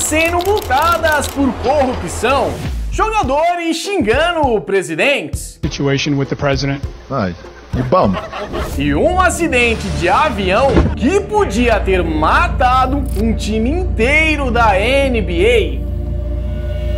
sendo multadas por corrupção, jogadores xingando presidentes, situation with the president. You bum. E um acidente de avião que podia ter matado um time inteiro da NBA.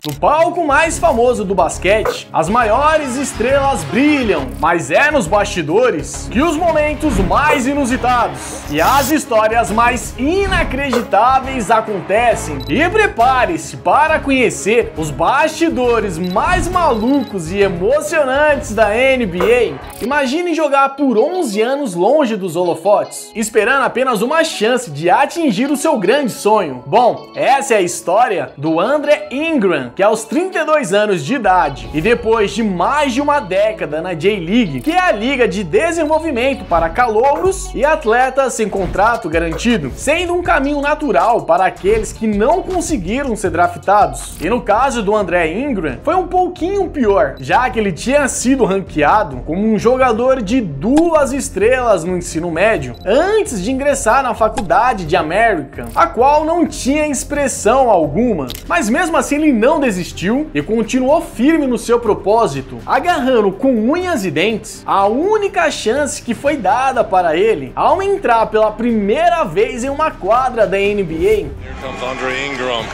No palco mais famoso do basquete, as maiores estrelas brilham, mas é nos bastidores que os momentos mais inusitados e as histórias mais inacreditáveis acontecem. E prepare-se para conhecer os bastidores mais malucos e emocionantes da NBA. Imagine jogar por 11 anos longe dos holofotes, esperando apenas uma chance de atingir o seu grande sonho. Bom, essa é a história do Andre Ingram, que aos 32 anos de idade e depois de mais de uma década na J-League, que é a liga de desenvolvimento para calouros e atletas sem contrato garantido, sendo um caminho natural para aqueles que não conseguiram ser draftados. E no caso do Andre Ingram, foi um pouquinho pior, já que ele tinha sido ranqueado como um jogador de 2 estrelas no ensino médio, antes de ingressar na faculdade de American, a qual não tinha expressão alguma, mas mesmo assim ele não desistiu e continuou firme no seu propósito, agarrando com unhas e dentes a única chance que foi dada para ele ao entrar pela primeira vez em uma quadra da NBA. Here comes Andre Ingram.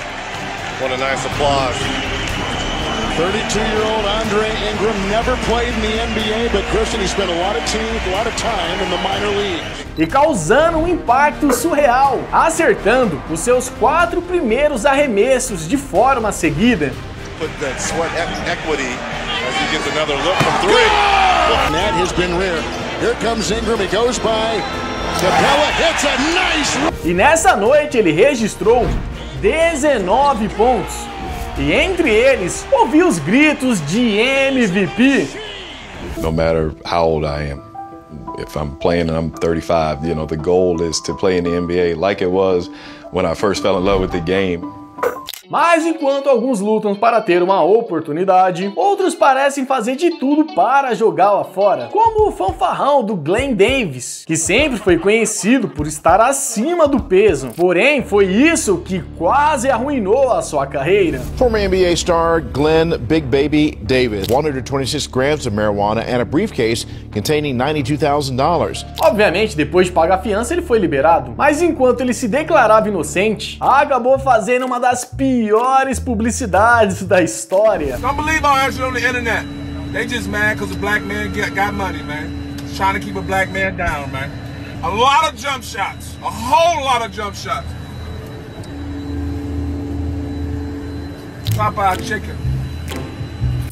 What a nice applause. 32-year-old Andre Ingram never played in the NBA, but Christian, he spent a lot of time in the minor leagues. E causando um impacto surreal, acertando os seus 4 primeiros arremessos de forma seguida. Put that sweat equity as he gets another look from 3. That has been rare. Here comes Ingram, he goes by. Capella hits a nice. E nessa noite ele registrou 19 pontos. E entre eles, ouvi os gritos de MVP. No matter how old I am, if I'm playing and I'm 35, you know, the goal is to play in the NBA like it was when I first fell in love with the game. Mas enquanto alguns lutam para ter uma oportunidade, outros parecem fazer de tudo para jogá-la fora, como o fanfarrão do Glenn Davis, que sempre foi conhecido por estar acima do peso, porém foi isso que quase arruinou a sua carreira. Former NBA star Glenn Big Baby Davis, 126 grams of marijuana and a briefcase containing $92,000. Obviamente, depois de pagar a fiança, ele foi liberado, mas enquanto ele se declarava inocente, acabou fazendo uma das piores publicidades da história. Don't believe all that shit on the internet. They just mad because a black man got money, man. Just trying to keep a black man down, man. A lot of jump shots. A whole lot of jump shots. Popeye chicken.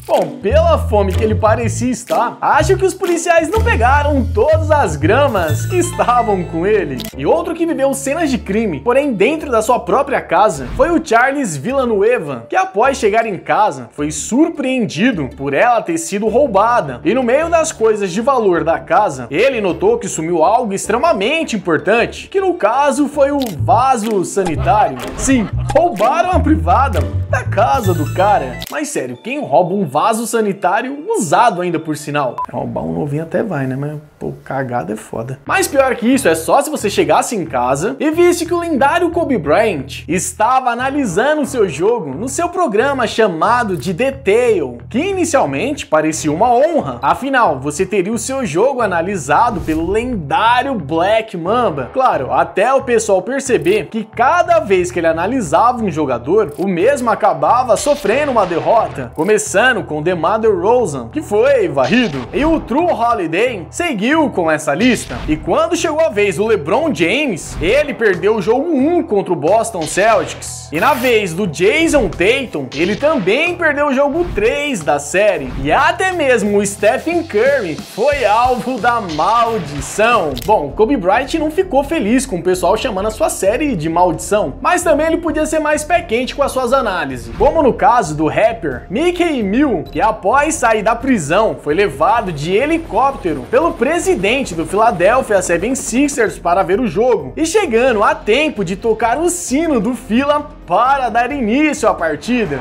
Bom, pela fome que ele parecia estar, acho que os policiais não pegaram todas as gramas que estavam com ele. E outro que viveu cenas de crime, porém dentro da sua própria casa, foi o Charles Villanueva, que após chegar em casa, foi surpreendido por ela ter sido roubada. E no meio das coisas de valor da casa, ele notou que sumiu algo extremamente importante, que no caso foi o vaso sanitário. Sim, roubaram a privada da casa do cara. Mas sério, quem rouba um vaso sanitário usado ainda por sinal? Roubar um novinho até vai, né? Mas, pô, cagada é foda. Mas pior que isso, é só se você chegasse em casa e visse que o lendário Kobe Bryant estava analisando o seu jogo no seu programa chamado de The Tale, que inicialmente parecia uma honra. Afinal, você teria o seu jogo analisado pelo lendário Black Mamba. Claro, até o pessoal perceber que cada vez que ele analisava um jogador, o mesmo acabava sofrendo uma derrota, começando com DeMar DeRozan, que foi varrido, e o Jrue Holiday seguiu com essa lista. E quando chegou a vez do LeBron James, ele perdeu o jogo 1 contra o Boston Celtics. E na vez do Jason Tatum, ele também perdeu o jogo 3 da série. E até mesmo o Stephen Curry foi alvo da maldição. Bom, Kobe Bryant não ficou feliz com o pessoal chamando a sua série de maldição, mas também ele podia ser mais pé quente com as suas análises, como no caso do rapper Mickey Mill, que após sair da prisão foi levado de helicóptero pelo presidente do Philadelphia 76ers para ver o jogo, e chegando a tempo de tocar o sino do Phila para dar início à partida.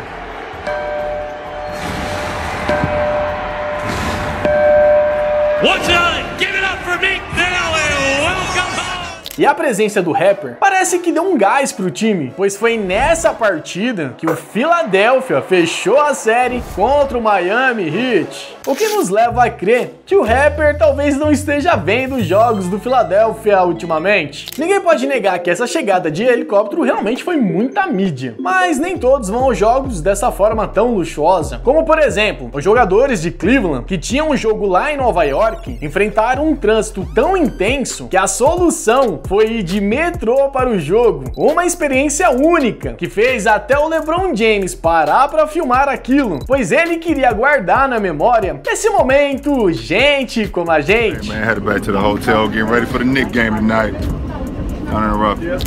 E a presença do rapper parece que deu um gás pro time, pois foi nessa partida que o Philadelphia fechou a série contra o Miami Heat. O que nos leva a crer que o rapper talvez não esteja vendo os jogos do Philadelphia ultimamente. Ninguém pode negar que essa chegada de helicóptero realmente foi muita mídia, mas nem todos vão aos jogos dessa forma tão luxuosa. Como por exemplo, os jogadores de Cleveland, que tinham um jogo lá em Nova York, enfrentaram um trânsito tão intenso que a solução foi ir de metrô para o jogo. Uma experiência única, que fez até o LeBron James parar para filmar aquilo, pois ele queria guardar na memória esse momento, gente como a gente. Hey man, headed back to the hotel, getting ready for the Knicks game tonight.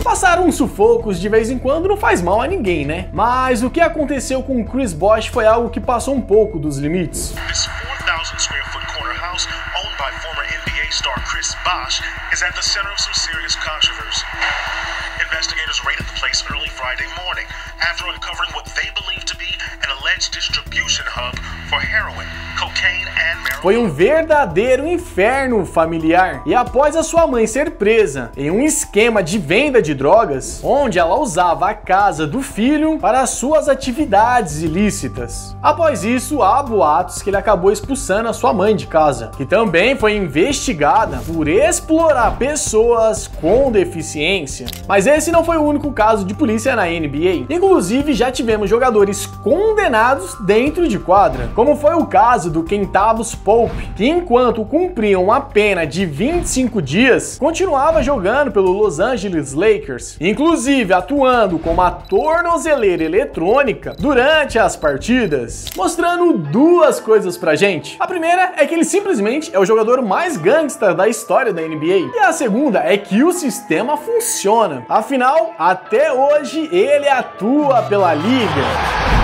Passar uns sufocos de vez em quando não faz mal a ninguém, né? Mas o que aconteceu com Chris Bosh foi algo que passou um pouco dos limites. This 4,000 square foot corner house owned by former NBA star Chris Bosh is at the center of some serious controversy. Investigators raided the place early Friday morning after uncovering what they believe to be an alleged distribution hub for heroin, cocaine and marijuana. Foi um verdadeiro inferno familiar. E após a sua mãe ser presa em um esquema de venda de drogas, onde ela usava a casa do filho para suas atividades ilícitas. Após isso, há boatos que ele acabou expulsando a sua mãe de casa, que também foi investigada por explorar pessoas com deficiência. Mas esse não foi o único caso de polícia na NBA. Inclusive, já tivemos jogadores condenados dentro de quadra, como foi o caso do Kentavious Pope, que enquanto cumpriam uma pena de 25 dias, continuava jogando pelo Los Angeles Lakers, inclusive atuando com uma tornozeleira eletrônica durante as partidas, mostrando duas coisas pra gente. A primeira é que ele simplesmente é o jogador mais gangsta da história da NBA, e a segunda é que o sistema funciona. Afinal, até hoje ele atua pela liga.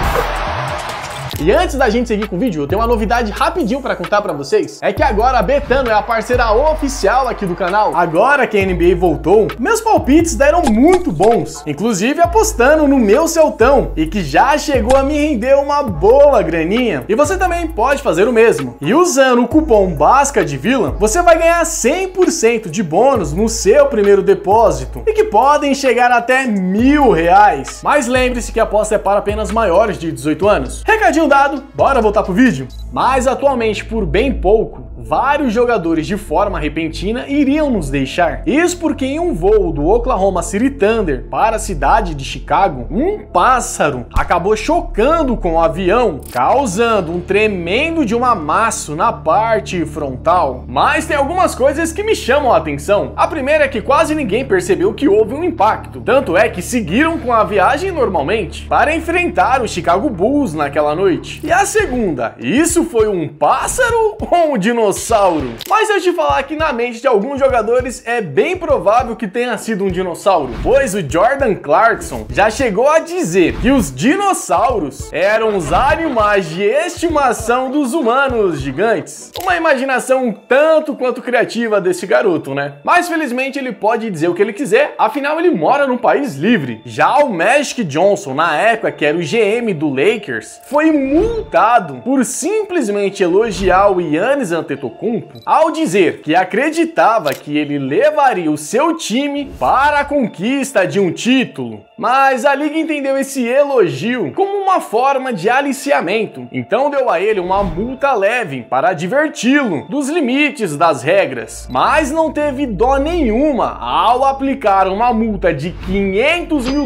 E antes da gente seguir com o vídeo, eu tenho uma novidade rapidinho pra contar pra vocês. É que agora a Betano é a parceira oficial aqui do canal. Agora que a NBA voltou, meus palpites deram muito bons, inclusive apostando no meu Celtão, e que já chegou a me render uma boa graninha. E você também pode fazer o mesmo. E usando o cupom BASCADEVILLA, você vai ganhar 100% de bônus no seu primeiro depósito, e que podem chegar até R$1.000. Mas lembre-se que a aposta é para apenas maiores de 18 anos. Recadinho dado, bora voltar pro vídeo? Mas atualmente, por bem pouco, vários jogadores de forma repentina iriam nos deixar. Isso porque em um voo do Oklahoma City Thunder para a cidade de Chicago, um pássaro acabou chocando com o avião, causando um tremendo de um amasso na parte frontal. Mas tem algumas coisas que me chamam a atenção. A primeira é que quase ninguém percebeu que houve um impacto. Tanto é que seguiram com a viagem normalmente para enfrentar o Chicago Bulls naquela noite. E a segunda, isso foi um pássaro ou um dinossauro? Mas eu te falar que na mente de alguns jogadores é bem provável que tenha sido um dinossauro, pois o Jordan Clarkson já chegou a dizer que os dinossauros eram os animais de estimação dos humanos gigantes. Uma imaginação um tanto quanto criativa desse garoto, né? Mas felizmente ele pode dizer o que ele quiser, afinal ele mora num país livre. Já o Magic Johnson, na época que era o GM do Lakers, foi multado por simplesmente elogiar o Giannis Antetokounmpo ao dizer que acreditava que ele levaria o seu time para a conquista de um título. Mas a liga entendeu esse elogio como uma forma de aliciamento, então deu a ele uma multa leve para adverti-lo dos limites das regras, mas não teve dó nenhuma ao aplicar uma multa de $500 mil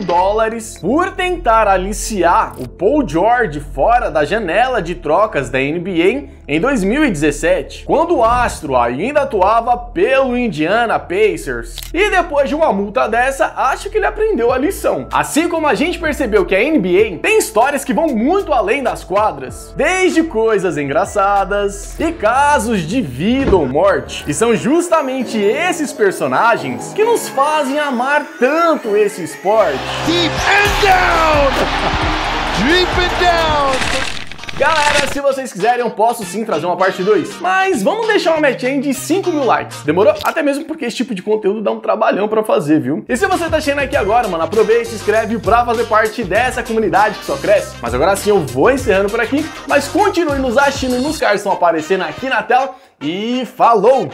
por tentar aliciar o Paul George fora da janela de trocas da NBA em 2017, quando o astro ainda atuava pelo Indiana Pacers. E depois de uma multa dessa, acho que ele aprendeu a lição. Assim como a gente percebeu que a NBA tem histórias que vão muito além das quadras, desde coisas engraçadas e casos de vida ou morte. E são justamente esses personagens que nos fazem amar tanto esse esporte. Deep and down! Deep and down! Galera, se vocês quiserem, eu posso sim trazer uma parte 2. Mas vamos deixar uma metinha de 5.000 likes. Demorou? Até mesmo porque esse tipo de conteúdo dá um trabalhão pra fazer, viu? E se você tá chegando aqui agora, mano, aproveita e se inscreve pra fazer parte dessa comunidade que só cresce. Mas agora sim eu vou encerrando por aqui. Mas continue nos assistindo nos cards que estão aparecendo aqui na tela. E falou!